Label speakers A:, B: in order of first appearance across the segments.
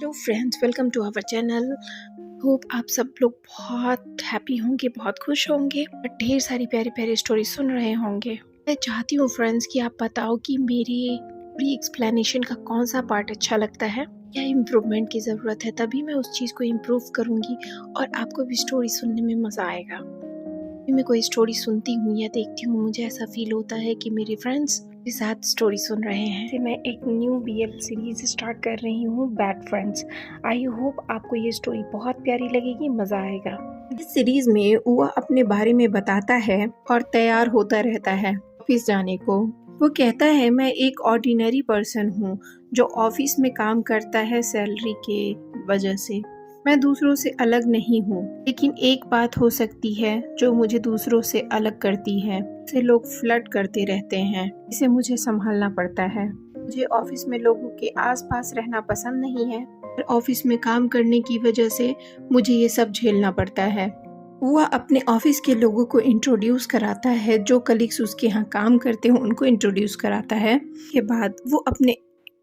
A: Hello friends, welcome to our channel. Hope आप सब लोग बहुत हैप्पी होंगे, बहुत खुश होंगे और ढेर सारी प्यारी प्यारी स्टोरी सुन रहे होंगे। मैं चाहती हूँ फ्रेंड्स कि आप बताओ कि मेरी पूरी एक्सप्लेनेशन का कौन सा पार्ट अच्छा लगता है, क्या इम्प्रूवमेंट की ज़रूरत है। तभी मैं उस चीज़ को इम्प्रूव करूँगी और आपको भी स्टोरी सुनने में मज़ा आएगा। मैं कोई स्टोरी सुनती हूँ या देखती हूँ, मुझे ऐसा फील होता है कि मेरे फ्रेंड्स के साथ स्टोरी सुन रहे हैं। फिर मैं एक न्यू BL सीरीज स्टार्ट कर रही हूँ, बैड फ्रेंड्स। आई होप आपको ये स्टोरी बहुत प्यारी लगेगी, मज़ा आएगा। इस सीरीज में वो अपने बारे में बताता है और तैयार होता रहता है ऑफिस जाने को। वो कहता है, मैं एक ऑर्डिनरी पर्सन हूँ जो ऑफिस में काम करता है सैलरी के वजह से। मैं दूसरों से अलग नहीं हूँ, लेकिन एक बात हो सकती है जो मुझे दूसरों से अलग करती है। से लोग फ्लर्ट करते रहते हैं, इसे मुझे संभालना पड़ता है। मुझे ऑफिस में लोगों के आसपास रहना पसंद नहीं है और ऑफिस में काम करने की वजह से मुझे ये सब झेलना पड़ता है। वह अपने ऑफिस के लोगों को इंट्रोड्यूस कराता है, जो कलीग्स उसके यहाँ काम करते हैं उनको इंट्रोड्यूस कराता है। के बाद वो अपने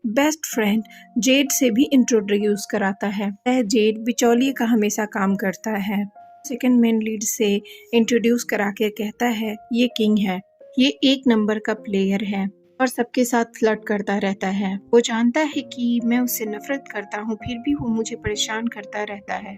A: बेस्ट फ्रेंड जेड से भी इंट्रोड्यूस कराता है। वह जेड बिचौलिए का हमेशा काम करता है। सेकंड मेन लीड से इंट्रोड्यूस करा के कहता है, ये किंग है, ये एक नंबर का प्लेयर है और सबके साथ फ्लर्ट करता रहता है। वो जानता है कि मैं उससे नफरत करता हूँ, फिर भी वो मुझे परेशान करता रहता है।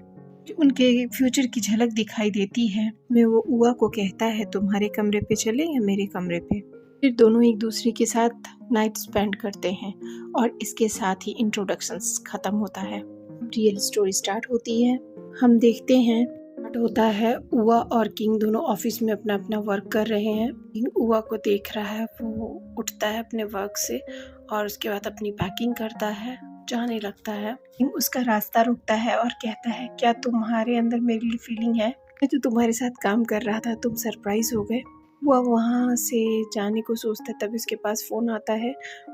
A: उनके फ्यूचर की झलक दिखाई देती है। मैं वो उआ को कहता है, तुम्हारे कमरे पे चले या मेरे कमरे पे। फिर दोनों एक दूसरे के साथ नाइट स्पेंड करते हैं और इसके साथ ही इंट्रोडक्शंस खत्म होता है। रियल स्टोरी स्टार्ट होती है। हम देखते हैं स्टार्ट होता है, उआ और किंग दोनों ऑफिस में अपना अपना वर्क कर रहे हैं। किंग उआ को देख रहा है, वो उठता है अपने वर्क से और उसके बाद अपनी पैकिंग करता है, जाने लगता है। किंग उसका रास्ता रुकता है और कहता है, क्या तुम्हारे अंदर मेरे लिए फीलिंग है? मैं तो तुम्हारे साथ काम कर रहा था, तुम सरप्राइज हो गए। वह वहाँ से जाने को सोचता है, तभी उसके पास फ़ोन आता है।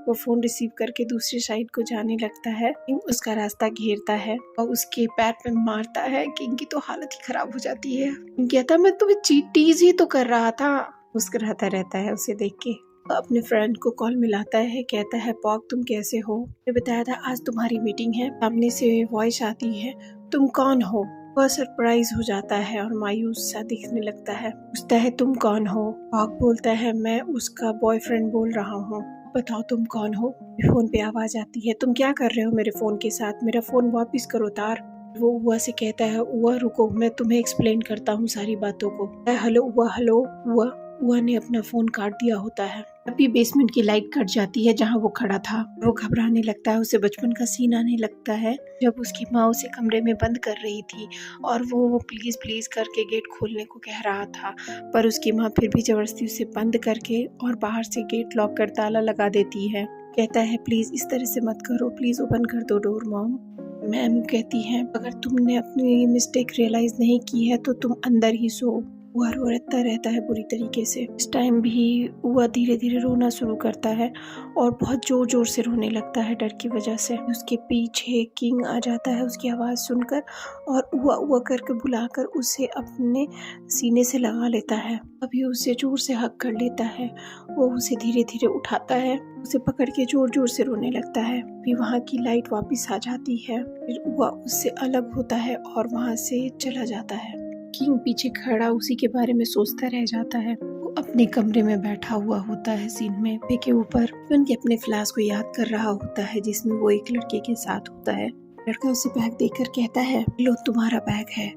A: वो फ़ोन रिसीव करके दूसरी साइड को जाने लगता है। किंग उसका रास्ता घेरता है और उसके पैर पे मारता है। किंग की तो हालत ही खराब हो जाती है। किंग कहता है, मैं तुम्हें टीज ही तो कर रहा था। मुस्कुराता रहता है उसे देख के। अपने फ्रेंड को कॉल मिलाता है, कहता है, पॉक तुम कैसे हो? मैं बताया था आज तुम्हारी मीटिंग है। सामने से वॉइस आती है, तुम कौन हो? वह सरप्राइज हो जाता है और मायूस सा दिखने लगता है। पूछता है, तुम कौन हो? पॉक बोलता है, मैं उसका बॉयफ्रेंड बोल रहा हूँ। बताओ तुम कौन हो? फोन पे आवाज आती है, तुम क्या कर रहे हो मेरे फोन के साथ? मेरा फोन वापस करो तार। वो उआ से कहता है, उआ रुको, मैं तुम्हें एक्सप्लेन करता हूँ सारी बातों को। हेलो उआ, हेलो उआ। उआ ने अपना फोन काट दिया होता है। अभी बेसमेंट की लाइट कट जाती है जहाँ वो खड़ा था। वो घबराने लगता है, उसे बचपन का सीन आने लगता है जब उसकी माँ उसे कमरे में बंद कर रही थी और वो प्लीज प्लीज करके गेट खोलने को कह रहा था, पर उसकी माँ फिर भी जबरदस्ती उसे बंद करके और बाहर से गेट लॉक कर ताला लगा देती है। कहता है, प्लीज इस तरह से मत करो, प्लीज ओपन कर दो डोर मॉम। मैम कहती है, अगर तुमने अपनी मिस्टेक रियलाइज नहीं की है तो तुम अंदर ही सो। वह रोता रहता है बुरी तरीके से। इस टाइम भी वह धीरे धीरे रोना शुरू करता है और बहुत जोर जोर से रोने लगता है डर की वजह से। उसके पीछे किंग आ जाता है उसकी आवाज़ सुनकर और उआ उआ करके बुलाकर उसे अपने सीने से लगा लेता है। अभी उसे जोर से हक कर लेता है। वो उसे धीरे धीरे उठाता है, उसे पकड़ के जोर जोर से रोने लगता है। फिर वहाँ की लाइट वापस आ जाती है। फिर उआ उससे अलग होता है और वहाँ से चला जाता है। किंग पीछे खड़ा उसी के बारे में सोचता रह जाता है। वो अपने कमरे में बैठा हुआ होता है, सीन में पे के ऊपर उनके अपने फ्लैश को याद कर रहा होता है जिसमें वो एक लड़के के साथ होता है। लड़का उसे बैग देकर कहता है, लो तुम्हारा बैग है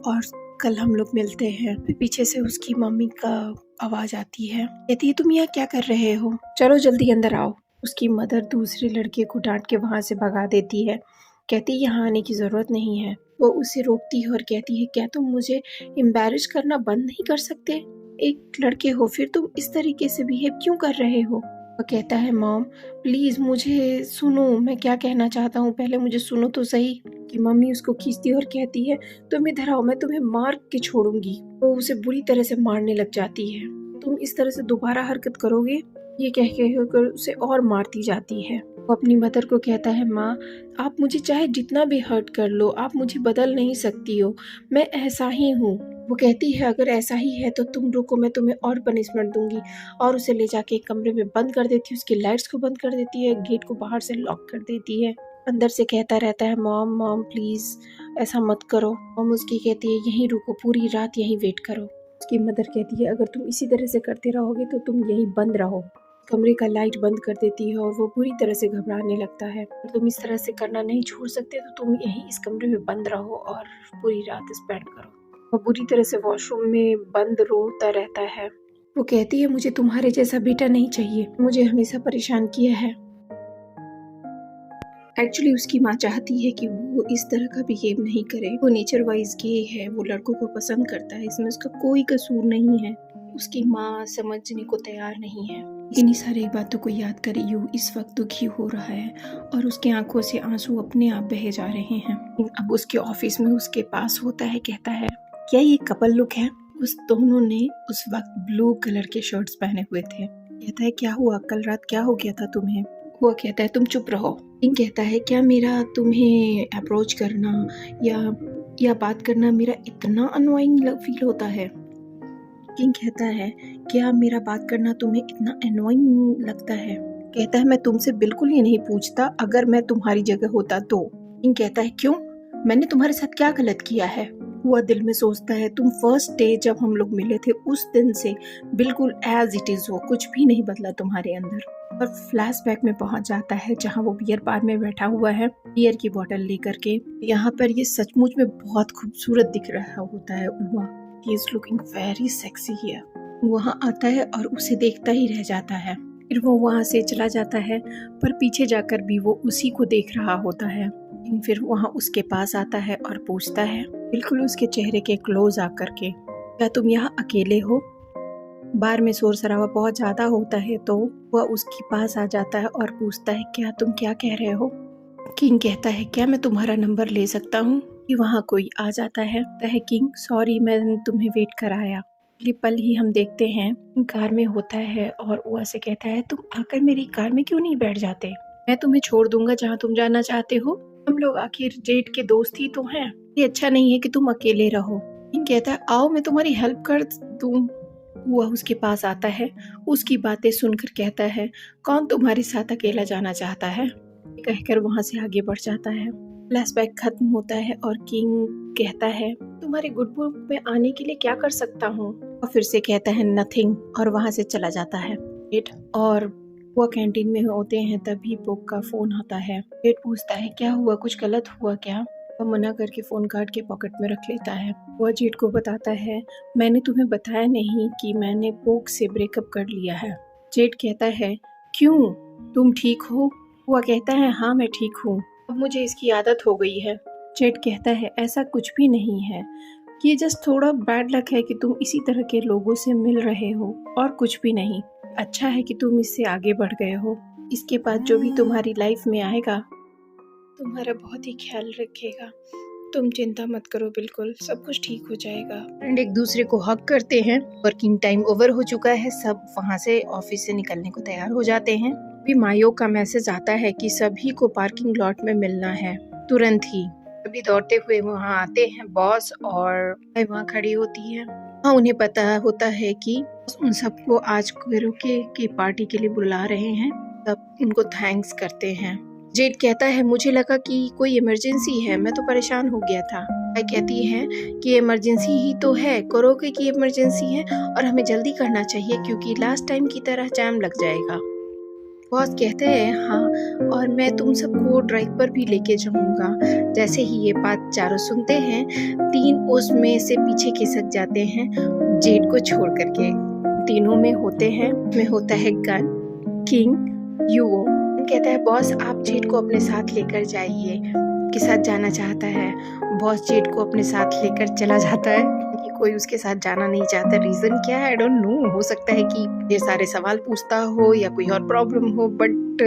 A: और कल हम लोग मिलते हैं। फिर पीछे से उसकी मम्मी का आवाज आती है, कहती है, तुम यहाँ क्या कर रहे हो? चलो जल्दी अंदर आओ। उसकी मदर दूसरे लड़के को डांट के वहाँ से भगा देती है। कहती है, यहाँ आने की जरूरत नहीं है। वो उसे रोकती है और कहती है, क्या तुम मुझे एम्बैरेस करना बंद नहीं कर सकते? एक लड़के हो, फिर तुम इस तरीके से बिहेव क्यों कर रहे हो? वो कहता है, मॉम प्लीज मुझे सुनो, मैं क्या कहना चाहता हूँ, पहले मुझे सुनो तो सही। कि मम्मी उसको खींचती है और कहती है, तुम इधर आओ, मैं तुम्हें मार के छोड़ूंगी। वो उसे बुरी तरह से मारने लग जाती है। तुम इस तरह से दोबारा हरकत करोगे, ये कह के उसे और मारती जाती है। वो अपनी मदर को कहता है, माँ आप मुझे चाहे जितना भी हर्ट कर लो, आप मुझे बदल नहीं सकती हो, मैं ऐसा ही हूँ। वो कहती है, अगर ऐसा ही है तो तुम रुको, मैं तुम्हें और पनिशमेंट दूंगी। और उसे ले जाके एक कमरे में बंद कर देती है, उसकी लाइट्स को बंद कर देती है, गेट को बाहर से लॉक कर देती है। अंदर से कहता रहता है मॉम मॉम प्लीज़ ऐसा मत करो। मॉम उसकी कहती है यहीं रुको, पूरी रात यहीं वेट करो। उसकी मदर कहती है अगर तुम इसी तरह से करते रहोगे तो तुम यहीं बंद रहो। कमरे का लाइट बंद कर देती है और वो पूरी तरह से घबराने लगता है। तुम इस तरह से करना नहीं छोड़ सकते तो तुम यहीं इस कमरे में बंद रहो और पूरी रात स्पेंड करो। वो बुरी तरह से वॉशरूम में बंद रोता रहता है। वो कहती है मुझे तुम्हारे जैसा बेटा नहीं चाहिए, मुझे हमेशा परेशान किया है। एक्चुअली उसकी माँ चाहती है कि वो इस तरह का बिहेव नहीं करे। वो नेचर वाइज गे है, वो लड़कों को पसंद करता है, इसमें उसका कोई कसूर नहीं है। उसकी माँ समझने को तैयार नहीं है। इन्हीं सारी बातों को याद कर यू इस वक्त दुखी हो रहा है और उसकी आंखों से आंसू अपने आप बहे जा रहे हैं। अब उसके ऑफिस में उसके पास होता है, कहता है क्या ये कपल लुक है? उस दोनों ने उस वक्त ब्लू कलर के शर्ट्स पहने हुए थे। कहता है क्या हुआ, कल रात क्या हो गया था तुम्हें? वो कहता है तुम चुप रहो। किंग कहता है क्या मेरा तुम्हें अप्रोच करना या बात करना मेरा इतना अननोइंग फील होता है? किंग कहता है क्या मेरा बात करना तुम्हें इतना अननोइंग लगता है? कहता है मैं तुमसे बिल्कुल ही नहीं पूछता, अगर मैं तुम्हारी जगह होता तो। किंग कहता है क्यों, मैंने तुम्हारे साथ क्या गलत किया है? हुआ दिल में सोचता है तुम फर्स्ट डे जब हम लोग मिले थे उस दिन से बिल्कुल एज इट इज हो, कुछ भी नहीं बदला तुम्हारे अंदर। और फ्लैशबैक में पहुंच जाता है जहां वो बियर बार में बैठा हुआ है बियर की बोतल लेकर के। यहाँ पर ये सचमुच में बहुत खूबसूरत दिख रहा होता है। हुआ he is looking very sexy here. वहाँ आता है और उसे देखता ही रह जाता है। फिर वो वहाँ से चला जाता है पर पीछे जाकर भी वो उसी को देख रहा होता है। फिर वहाँ उसके पास आता है और पूछता है बिल्कुल उसके चेहरे के क्लोज आकर के, क्या तुम यहाँ अकेले हो? बार में शोर शराबा बहुत ज्यादा होता है तो वह उसके पास आ जाता है और पूछता है क्या तुम कह रहे हो? किंग कहता है क्या मैं तुम्हारा नंबर ले सकता हूँ? कि वहाँ कोई आ जाता है। किंग सॉरी मैंने तुम्हें वेट कराया। अगले पल ही हम देखते हैं कार में होता है और वो ऐसे कहता है तुम आकर मेरी कार में क्यों नहीं बैठ जाते? मैं तुम्हें छोड़ दूंगा जहाँ तुम जाना चाहते हो। हम लोग आखिर जेट के दोस्त ही तो हैं। ये अच्छा नहीं है कि तुम अकेले रहो। किंग कहता है आओ मैं तुम्हारी हेल्प कर दूं। वह उसके पास आता है, उसकी बातें सुनकर कहता है कौन तुम्हारे साथ अकेला जाना चाहता है? कहकर वहां से आगे बढ़ जाता है। फ्लैशबैक खत्म होता है और किंग कहता है तुम्हारे गुड बुक में आने के लिए क्या कर सकता हूँ? और फिर से कहता है नथिंग और वहां से चला जाता है। और वह कैंटीन में होते हैं तभी बुक का फोन आता है। जेट पूछता है क्या हुआ, कुछ गलत हुआ क्या? वह मना करके फोन काट के पॉकेट में रख लेता है। वह जेट को बताता है मैंने तुम्हें बताया नहीं कि मैंने पोक से ब्रेकअप कर लिया है। जेट कहता है क्यों, तुम ठीक हो? वह कहता है हाँ मैं ठीक हूँ, अब मुझे इसकी आदत हो गई है। जेट कहता है ऐसा कुछ भी नहीं है, ये जस्ट थोड़ा बैड लक है कि तुम इसी तरह के लोगों से मिल रहे हो और कुछ भी नहीं। अच्छा है कि तुम इससे आगे बढ़ गए हो। इसके बाद जो भी तुम्हारी लाइफ में आएगा तुम्हारा बहुत ही ख्याल रखेगा। तुम चिंता मत करो, बिल्कुल सब कुछ ठीक हो जाएगा। फ्रेंड एक दूसरे को हग करते हैं। वर्किंग टाइम ओवर हो चुका है, सब वहाँ से ऑफिस से निकलने को तैयार हो जाते हैं। अभी मायो का मैसेज आता है कि सभी को पार्किंग लॉट में मिलना है तुरंत ही। अभी दौड़ते हुए वहाँ आते हैं बॉस और वहाँ खड़ी होती है। हाँ उन्हें पता होता है कि उन सबको आज करोके की पार्टी के लिए बुला रहे हैं। तब उनको थैंक्स करते हैं। जेट कहता है मुझे लगा कि कोई इमरजेंसी है, मैं तो परेशान हो गया था। आई कहती है कि इमरजेंसी ही तो है, करोगे की इमरजेंसी है और हमें जल्दी करना चाहिए क्योंकि लास्ट टाइम की तरह जाम लग जाएगा। बॉस कहते हैं हाँ और मैं तुम सबको ड्राइव पर भी लेके जाऊंगा। जैसे ही ये बात चारों सुनते हैं तीन उसमें से पीछे खिसक जाते हैं जेट को छोड़ करके। तीनों में होता है गन, किंग, यूओ। कहता है बॉस आप जेट को अपने साथ लेकर जाइए, के साथ जाना चाहता है। बॉस जेट को अपने साथ लेकर चला जाता है कि कोई उसके साथ जाना नहीं चाहता। रीजन क्या है आई डोंट नो, हो सकता है कि ये सारे सवाल पूछता हो या कोई और प्रॉब्लम हो, बट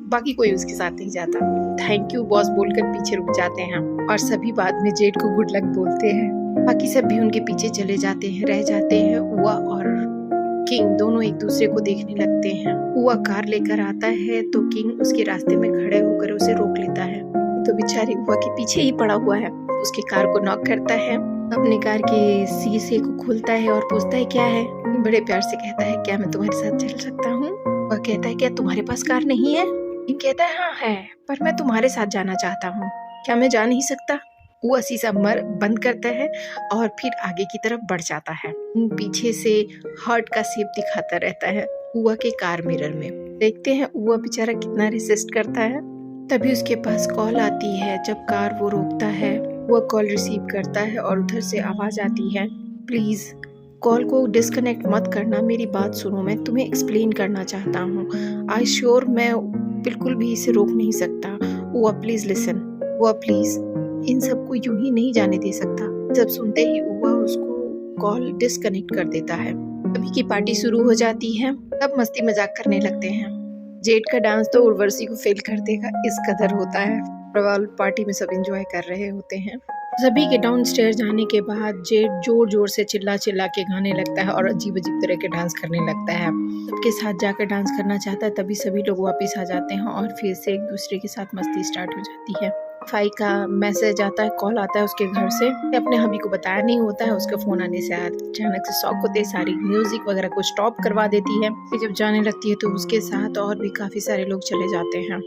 A: बाकी कोई उसके साथ नहीं जाता। थैंक यू बॉस बोलकर पीछे रुक जाते हैं और सभी बाद में जेट को गुड लक बोलते हैं। बाकी सब भी उनके पीछे चले जाते हैं, रह जाते हैं। हुआ और किंग दोनों एक दूसरे को देखने लगते हैं। हुआ कार लेकर आता है तो किंग उसके रास्ते में खड़े होकर उसे रोक लेता है। तो बेचारी हुआ के पीछे ही पड़ा हुआ है। उसकी कार को नॉक करता है, अपनी कार के शीशे को खोलता है और पूछता है क्या है। बड़े प्यार से कहता है क्या मैं तुम्हारे साथ चल सकता हूँ? वह कहता है क्या तुम्हारे पास कार नहीं है? किंग कहता है हाँ है, पर मैं तुम्हारे साथ जाना चाहता हूँ। क्या मैं जा नहीं सकता? वो शीशा बंद करता है और फिर आगे की तरफ बढ़ जाता है। पीछे से हार्ट का शेप दिखाता रहता है उआ के कार मिरर में। देखते हैं उआ बेचारा कितना रेसिस्ट करता है। तभी उसके पास कॉल आती है। जब कार वो रोकता है, वो कॉल रिसीव करता है और उधर से आवाज आती है, प्लीज कॉल को डिस्कनेक्ट मत करना, मेरी बात सुनो, मैं तुम्हें एक्सप्लेन करना चाहता हूँ। आई श्योर मैं बिल्कुल भी इसे रोक नहीं सकता। वो प्लीज लिसन, वो प्लीज इन सबको यूं ही नहीं जाने दे सकता। जब सुनते ही उआ उसको कॉल डिस्कनेक्ट कर देता है। अभी की पार्टी शुरू हो जाती है। सब मस्ती मजाक करने लगते हैं। जेड का डांस तो उर्वशी को फेल कर देगा, इस कदर होता है। पार्टी में सब एंजॉय कर रहे होते हैं। सभी के डाउनस्टेयर जाने के बाद जेड जोर जोर से चिल्ला चिल्ला के गाने लगता है और अजीब अजीब तरह के डांस करने लगता है। सबके साथ जाकर डांस करना चाहता है। तभी सभी लोग वापस आ जाते हैं और फिर से एक दूसरे के साथ मस्ती स्टार्ट हो जाती है। फाई का मैसेज आता है, कॉल आता है उसके घर से। अपने हबी को बताया नहीं होता है। उसका फोन आने से अचानक से शॉक होते, सारी म्यूजिक वगैरह को स्टॉप करवा देती है। फिर जब जाने लगती है तो उसके साथ और भी काफी सारे लोग चले जाते हैं।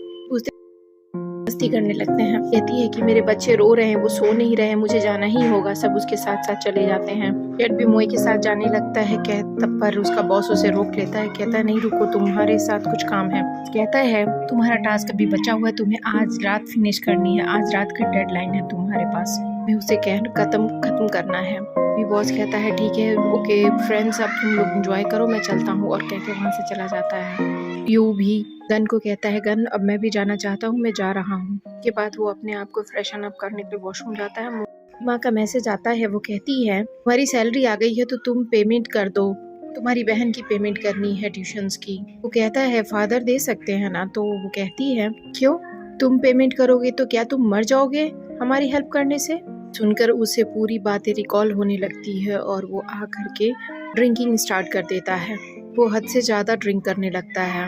A: मस्ती करने लगते हैं। कहती है कि मेरे बच्चे रो रहे हैं, वो सो नहीं रहे हैं, मुझे जाना ही होगा। सब उसके साथ साथ चले जाते हैं। जेड भी मोई के साथ जाने लगता है। तब पर उसका बॉस उसे रोक लेता है। कहता है नहीं रुको, तुम्हारे साथ कुछ काम है। कहता है तुम्हारा टास्क अभी बचा हुआ है, तुम्हें आज रात फिनिश करनी है, आज रात का डेडलाइन है तुम्हारे पास, मैं उसे खत्म करना है। बॉस कहता है ठीक है, ओके फ्रेंड्स, अब तुम लोग एंजॉय करो, मैं चलता हूँ, और कहकर वहाँ से चला जाता है। यू भी गन को कहता है, गन अब मैं भी जाना चाहता हूँ, मैं जा रहा हूँ। के बाद वो अपने आप को फ्रेशन अप करने के लिए वॉशरूम जाता है। माँ का मैसेज आता है। वो कहती है तुम्हारी सैलरी आ गई है तो तुम पेमेंट कर दो, तुम्हारी बहन की पेमेंट करनी है ट्यूशंस की। वो कहता है फादर दे सकते हैं ना। तो वो कहती है क्यों, तुम पेमेंट करोगे तो क्या तुम मर जाओगे हमारी हेल्प करने से? सुनकर उसे पूरी बातें रिकॉल होने लगती है और वो आ करके ड्रिंकिंग स्टार्ट कर देता है। वो हद से ज़्यादा ड्रिंक करने लगता है।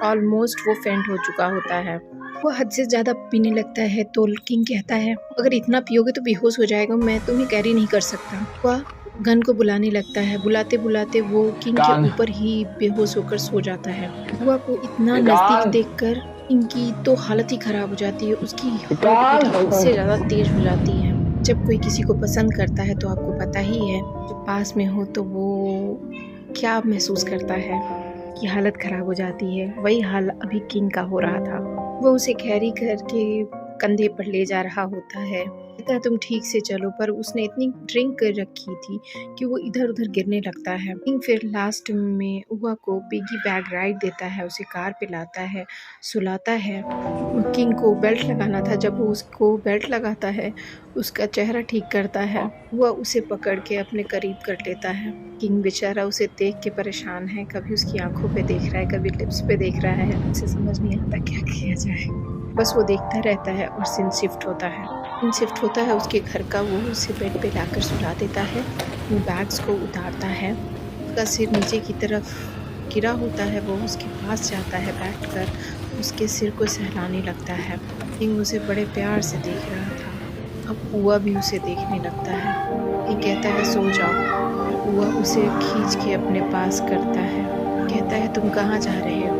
A: ऑलमोस्ट वो फेंट हो चुका होता है। वो हद से ज़्यादा पीने लगता है तो किंग कहता है अगर इतना पियोगे तो बेहोश हो जाएगा, मैं तुम्हें कैरी नहीं कर सकता। वह गन को बुलाने लगता है। बुलाते बुलाते वो किंग के ऊपर ही बेहोश होकर सो जाता है। वह को इतना नजदीक देखकर इनकी तो हालत ही खराब हो जाती है। उसकी हार्ट से ज़्यादा तेज हो जाती है। जब कोई किसी को पसंद करता है तो आपको पता ही है, जब पास में हो तो वो क्या महसूस करता है कि हालत खराब हो जाती है। वही हाल अभी किंग का हो रहा था। वो उसे कैरी करके कंधे पर ले जा रहा होता है। कहता है तुम ठीक से चलो, पर उसने इतनी ड्रिंक कर रखी थी कि वो इधर उधर गिरने लगता है। किंग फिर लास्ट में उआ को पिगी बैग राइड देता है, उसे कार पे लाता है, सुलाता है। किंग को बेल्ट लगाना था। जब वो उसको बेल्ट लगाता है, उसका चेहरा ठीक करता है, वह उसे पकड़ के अपने करीब कर लेता है। किंग बेचारा उसे देख के परेशान है, कभी उसकी आंखों पे देख रहा है, कभी लिप्स पे देख रहा है। उसे समझ नहीं आता क्या किया जाए, बस वो देखता रहता है। और सीन शिफ्ट होता है उसके घर का। वो उसे बेड पे लाकर सुला देता है। वो बैग्स को उतारता है। उसका सिर नीचे की तरफ गिरा होता है। वो उसके पास जाता है, बैठकर उसके सिर को सहलाने लगता है। किंग उसे बड़े प्यार से देख रहा था। अब उआ भी उसे देखने लगता है। किंग कहता है सो जाओ। उआ उसे खींच के अपने पास करता है। कहता है तुम कहाँ जा रहे हो?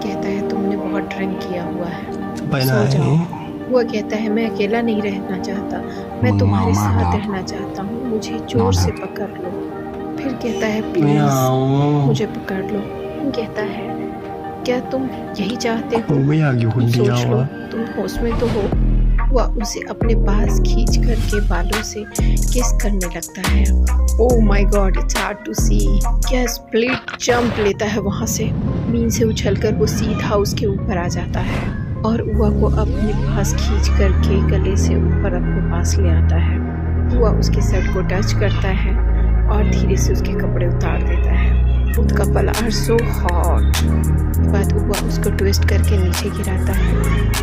A: कहता है तुमने बहुत ड्रिंक किया हुआ है, सो जाओ। वो कहता है मैं अकेला नहीं रहना चाहता, मैं तुम्हारे साथ रहना चाहता हूँ, मुझे जोर से पकड़ लो। फिर कहता है प्लीज मुझे पकड़ लो। कहता है क्या तुम यही चाहते हो? सोच लो, तुम होश में तो हो। वह उसे अपने पास खींच करके बालों से किस करने लगता है। Oh my god, it's hard to see. क्या स्प्लिट जंप लेता है वहाँ से। मीन से उछलकर वो सीधा उसके ऊपर आ जाता है और उआ को अपने पास खींच करके गले से ऊपर अपने पास ले आता है। उआ उसके सर को टच करता है और धीरे से उसके कपड़े उतार देता है। खुद कपल आर सो हॉट। बाद उआ उसको ट्विस्ट करके नीचे गिराता है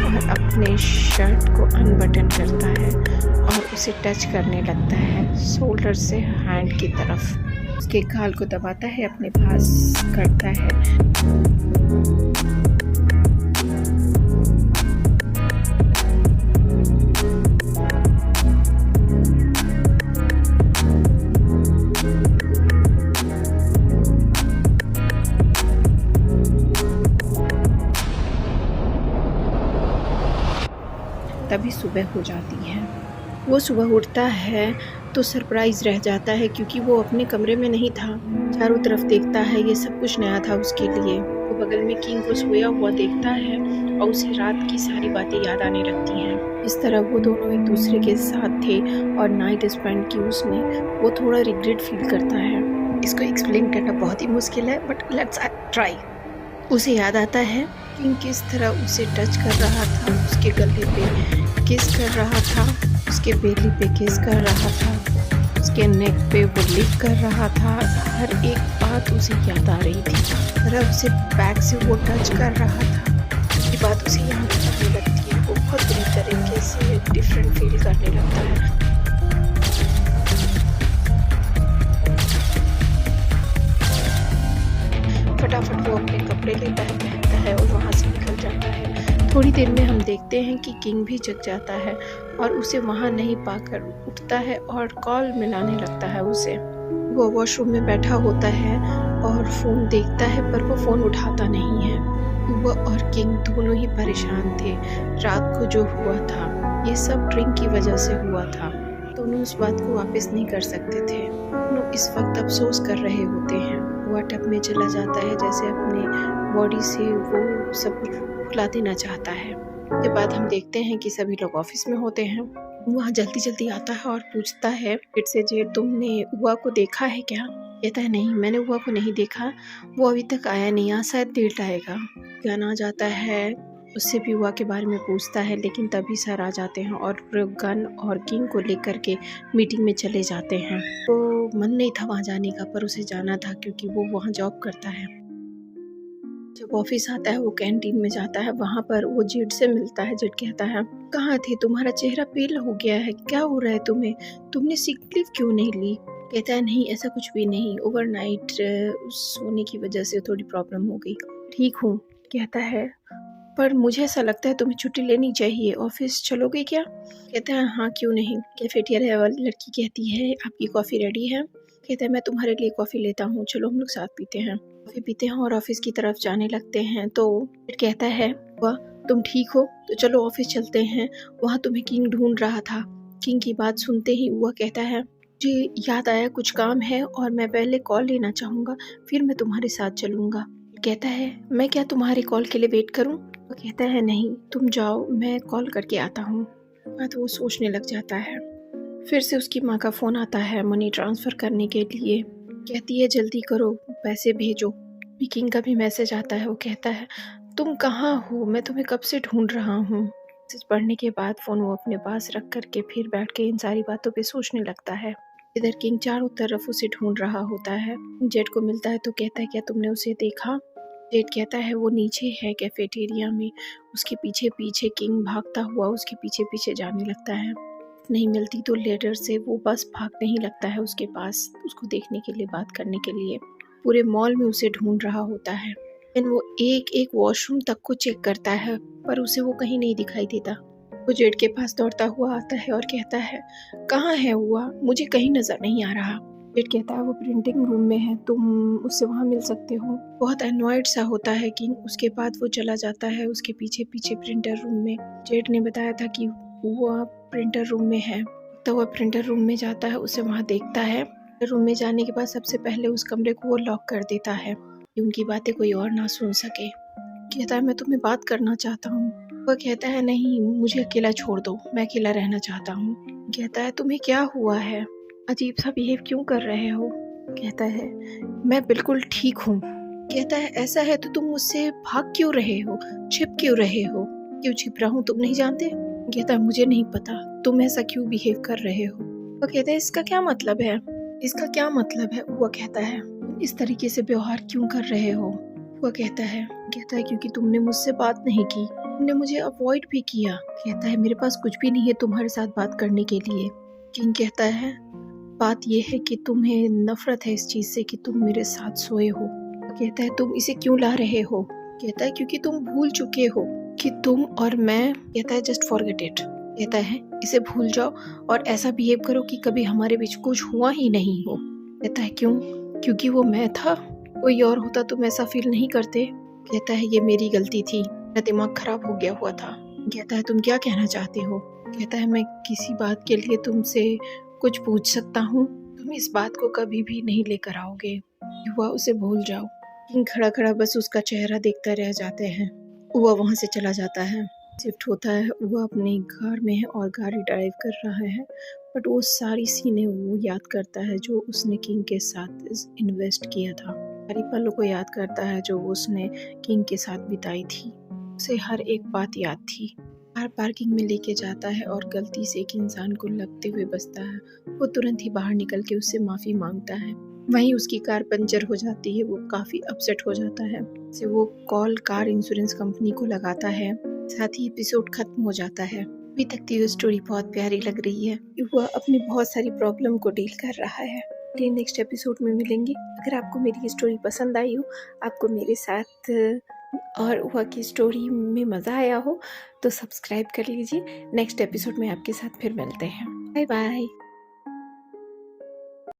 A: और अपने शर्ट को अनबटन करता है और उसे टच करने लगता है शोल्डर से हैंड की तरफ। उसके गाल को दबाता है, अपने पास करता है। तभी सुबह हो जाती है। वो सुबह उठता है तो सरप्राइज़ रह जाता है क्योंकि वो अपने कमरे में नहीं था। चारों तरफ देखता है, ये सब कुछ नया था उसके लिए। वो बगल में किंग को सोया हुआ देखता है और उसे रात की सारी बातें याद आने लगती हैं। इस तरह वो दोनों एक दूसरे के साथ थे और नाइट स्पेंड की उसने। वो थोड़ा रिग्रेट फील करता है। इसको एक्सप्लेन करना बहुत ही मुश्किल है, बट लेट्स ट्राई। उसे याद आता है किंग किस तरह उसे टच कर रहा था, उसके गले पे किस कर रहा था, उसके बेली पे किस कर रहा था, उसके नेक पे वो लिक कर रहा था। हर एक बात उसे याद आ रही थी। तरफ से बैक से वो टच कर रहा था, ये बात उसे याद आने लगती है। वो बहुत बुरी तरीके से डिफरेंट फील करने लगता है। फटाफट वो अपने कपड़े लेता है, पहनता है और वहाँ से निकल जाता है। थोड़ी देर में हम देखते हैं कि किंग भी जग जाता है और उसे वहाँ नहीं पाकर उठता है और कॉल मिलाने लगता है उसे। वो वॉशरूम में बैठा होता है और फ़ोन देखता है, पर वो फ़ोन उठाता नहीं है। वो और किंग दोनों ही परेशान थे। रात को जो हुआ था, ये सब ड्रिंक की वजह से हुआ था। दोनों उस बात को वापस नहीं कर सकते थे। दोनों इस वक्त अफसोस कर रहे होते हैं। वो टब में चला जाता है, जैसे अपने बॉडी से वो सब कुछ भुला देना चाहता है। उसके बाद हम देखते हैं कि सभी लोग ऑफिस में होते हैं। वहाँ जल्दी जल्दी आता है और पूछता है जेड से, जेड तुमने हुआ को देखा है क्या? कहता है नहीं, मैंने हुआ को नहीं देखा, वो अभी तक आया नहीं, यहाँ शायद लेट आएगा। गन आ जाता है, उससे भी हुआ के बारे में पूछता है, लेकिन तभी सर आ जाते हैं और गन और किंग को लेकर के मीटिंग में चले जाते हैं। तो मन नहीं था वहाँ जाने का, पर उसे जाना था क्योंकि वो वहाँ जॉब करता है। जब ऑफिस आता है वो कैंटीन में जाता है, वहाँ पर वो जेड से मिलता है। जेड कहता है कहाँ थे, तुम्हारा चेहरा पेल हो गया है, क्या हो रहा है तुम्हें, तुमने सिक लीव क्यों नहीं ली? कहता है नहीं, ऐसा कुछ भी नहीं, ओवरनाइट सोने की वजह से थोड़ी प्रॉब्लम हो गई, ठीक हूँ। कहता है पर मुझे ऐसा लगता है तुम्हें छुट्टी लेनी चाहिए, ऑफिस चलोगे क्या? कहता है हाँ क्यों नहीं। कैफेटेरिया वाली लड़की कहती है आपकी कॉफ़ी रेडी है? कहता है मैं तुम्हारे लिए कॉफ़ी लेता हूँ, चलो हम लोग साथ पीते हैं। कॉफ़ी पीते हैं और ऑफिस की तरफ जाने लगते हैं। तो कहता है वाह तुम ठीक हो, तो चलो ऑफिस चलते हैं, वहाँ तुम्हें किंग ढूंढ रहा था। किंग की बात सुनते ही हुआ कहता है मुझे याद आया कुछ काम है और मैं पहले कॉल लेना चाहूँगा, फिर मैं तुम्हारे साथ चलूँगा। कहता है मैं क्या तुम्हारे कॉल के लिए वेट करूँ? वो कहता है नहीं, तुम जाओ, मैं कॉल करके आता हूँ। तो वो सोचने लग जाता है। फिर से उसकी माँ का फ़ोन आता है मनी ट्रांसफ़र करने के लिए। कहती है जल्दी करो, पैसे भेजो। किंग का भी मैसेज आता है। वो कहता है तुम कहाँ हो, मैं तुम्हें कब से ढूंढ रहा हूँ। मैसेज पढ़ने के बाद फ़ोन वो अपने पास रख करके फिर बैठ के इन सारी बातों पे सोचने लगता है। इधर किंग चारों तरफ उसे ढूंढ रहा होता है। जेड को मिलता है तो कहता है क्या तुमने उसे देखा? जेड कहता है वो नीचे है कैफेटेरिया में। उसके पीछे पीछे किंग भागता हुआ उसके पीछे पीछे जाने लगता है। नहीं मिलती तो लेटर से वो बस भागने ही लगता है उसके पास, उसको देखने के लिए, बात करने के लिए। पूरे मॉल में उसे ढूंढ रहा होता है। लेकिन वो एक एक वॉशरूम तक को चेक करता है, पर उसे वो कहीं नहीं दिखाई देता। वो जेड के पास दौड़ता हुआ आता है और कहता है कहाँ है हुआ, मुझे कहीं नजर नहीं आ रहा। जेड कहता है वो प्रिंटिंग रूम में है, तुम उससे वहाँ मिल सकते हो। बहुत एनॉयड सा होता है किंग। उसके बाद वो चला जाता है उसके पीछे पीछे प्रिंटर रूम में। जेड ने बताया था कि वो प्रिंटर रूम में है, तो वह प्रिंटर रूम में जाता है, उसे वहाँ देखता है। रूम में जाने के बाद सबसे पहले उस कमरे को वो लॉक कर देता है कि उनकी बातें कोई और ना सुन सके। कहता है मैं तुम्हें बात करना चाहता हूँ। वह कहता है नहीं, मुझे अकेला छोड़ दो, मैं अकेला रहना चाहता हूँ। कहता है तुम्हें क्या हुआ है, अजीब सा बिहेव क्यों कर रहे हो? कहता है मैं बिल्कुल ठीक हूँ। कहता है ऐसा है तो तुम मुझसे भाग क्यों रहे हो, छिप क्यों रहे हो? क्यों छिप रहा हूँ तुम नहीं जानते? कहता है मुझे नहीं पता, तुम ऐसा क्यों बिहेव कर रहे हो? वो कहता है इसका क्या मतलब है, इसका क्या मतलब है? वो कहता है इस तरीके से व्यवहार क्यों कर रहे हो? वो कहता है क्योंकि तुमने मुझसे बात नहीं की, तुमने मुझे अवॉइड भी किया। कहता है मेरे पास कुछ भी नहीं है तुम्हारे साथ बात करने के लिए। किंग कहता है बात यह है कि तुम्हें नफरत है इस चीज से कि तुम मेरे साथ सोए हो। कहता है तुम इसे क्यों ला रहे हो? कहता है क्योंकि तुम भूल चुके हो कि तुम और मैं। कहता है जस्ट फॉरगेट इट। कहता है इसे भूल जाओ और ऐसा बिहेव करो कि कभी हमारे बीच कुछ हुआ ही नहीं हो। कहता है क्यों? क्योंकि वो मैं था, कोई और होता तुम ऐसा फील नहीं करते। कहता है ये मेरी गलती थी, मेरा दिमाग खराब हो गया हुआ था। कहता है तुम क्या कहना चाहते हो? कहता है मैं किसी बात के लिए तुमसे कुछ पूछ सकता हूँ? तुम इस बात को कभी भी नहीं लेकर आओगे। युवा उसे भूल जाओ। किंग खड़ा खड़ा बस उसका चेहरा देखता रह जाते हैं। युवा वहाँ से चला जाता है। शिफ्ट होता है, वो अपनी कार में है और गाड़ी ड्राइव कर रहा है, बट वो सारी सीनें वो याद करता है जो उसने किंग के साथ इन्वेस्ट किया था। सारी पलों को याद करता है जो उसने किंग के साथ बिताई थी। उसे हर एक बात याद थी। कार पार्किंग में लेके जाता है और गलती से एक इंसान को लगते हुए बचता है। वो तुरंत ही बाहर निकल के उससे माफ़ी मांगता है। वहीं उसकी कार पंचर हो जाती है। वो काफ़ी अपसेट हो जाता है। से वो कॉल कार इंश्योरेंस कंपनी को लगाता है। साथ ही एपिसोड खत्म हो जाता है। अभी तक की ये स्टोरी बहुत प्यारी लग रही है। वह अपनी बहुत सारी प्रॉब्लम को डील कर रहा है। नेक्स्ट एपिसोड में मिलेंगे। अगर आपको मेरी ये स्टोरी पसंद आई हो, आपको मेरे साथ और वह की स्टोरी में मज़ा आया हो, तो सब्सक्राइब कर लीजिए। नेक्स्ट एपिसोड में आपके साथ फिर मिलते हैं। Bye bye.